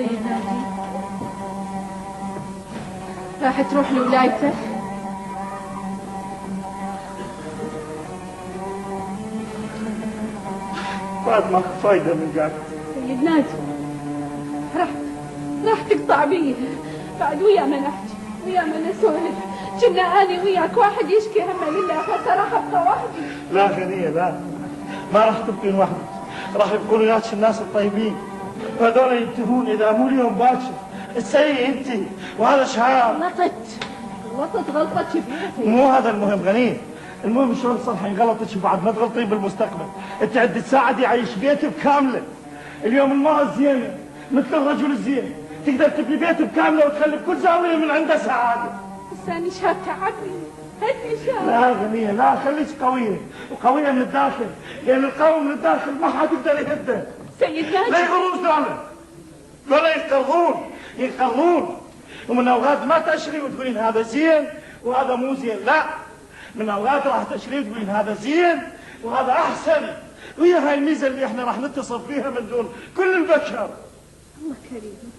سيد ناجي؟ راح تروح لولايتك؟ بعد ماكو فايدة من قعدتي. سيد ناجي راح تقطع بيه بعد ويا ما نحكي ويا ما نسولف. كنا اني وياك واحد يشكي همه لله، هسه راح ابقى وحدي. لا غنية لا، ما راح تبقين وحدك، راح يبقون وياك الناس الطيبين، وهذول ينتهون اذا مو اليوم باكر. السيء انت وهذا شهاب. غلطت غلطة كبيرة. مو هذا المهم غنية، المهم شلون تصلحين غلطك وبعد ما تغلطين بالمستقبل. انت عندك تساعدي يعيش بيتك بكامله. اليوم المرأة الزينة مثل الرجل الزين تقدر تبني بيت بكامله وتخلي كل زاوية من عنده سعادة. لساني شاب تعبني، هدني شاب. لا غنية لا، خليك قوية وقوية من الداخل، لأن القوي من الداخل ما حد يقدر يهده. سيد ناجي لا يغروش ولا ينقرضون ومن أوقات ما تشري وتقولين هذا زين وهذا مو زين. لا، من أوقات راح تشري وتقولين هذا زين وهذا أحسن، وهي هاي الميزة اللي احنا راح نتصف فيها من دون كل البشر. الله كريم،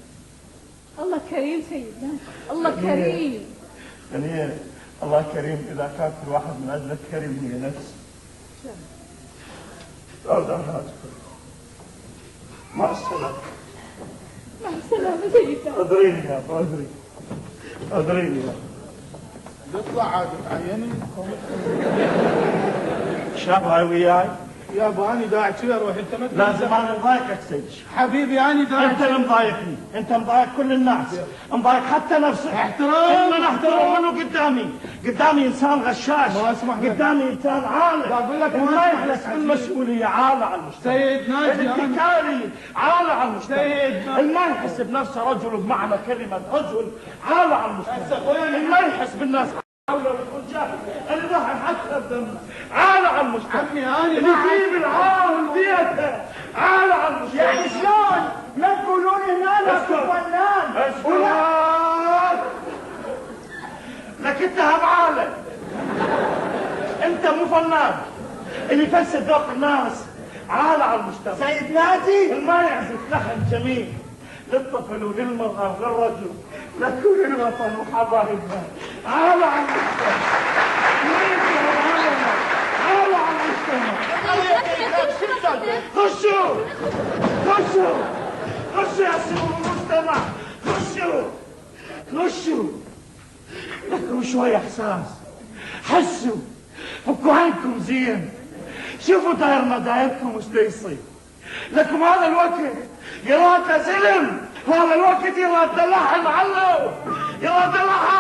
الله كريم سيد ناجي، الله كريم. يعني الله كريم إذا كان كل واحد من أجلك كريم هي نفس. مع السلامة. مع السلامة سيد ناجي. أدريني يا أبو أدريني يا نطلع عاد تعيني. شاب هاي وياي يا ابو اني داعي كذا اروح انت ما لازم انا مضايقك سيد حبيبي اني داعي. انت اللي مضايقني، انت مضايق كل الناس، مضايق حتى نفسك. احترام. انا احترام منه قدامي انسان غشاش، ما اسمح لك. قدامي انسان عالة، بقول لك ما يحلس بالمسؤولية، عالة على المجتمع. سيد ناجي الابتكاري عالة على المجتمع. سيد اللي ما يحس بنفسه رجل بمعنى كلمة رجل عالة على المجتمع. اللي ما يحس بالناس حوله والرجال اللي ضحى حتى بدم عالة على المجتمع. عمي اني اللي يجيب العار بيته عالة على المجتمع. يعني شلون؟ لا تقولون ان انا فنان. اسكت لك انت هم عالة، انت مو فنان. اللي يفسد ذوق الناس عالة على المجتمع. سيد ناجي ما يعزف لحن جميل للطفل وللمرأة وللرجل لكل الوطن وحبايبنا عالة على المجتمع. عالة على المجتمع. خشوا يا سيدي المجتمع، خشوا لكم شوي احساس، حسوا فكوا عينكم زين، شوفوا دايركم وش يصير لكم. هذا الوقت يراد زلم، هذا الوقت يراد لحن علو، يراد لحن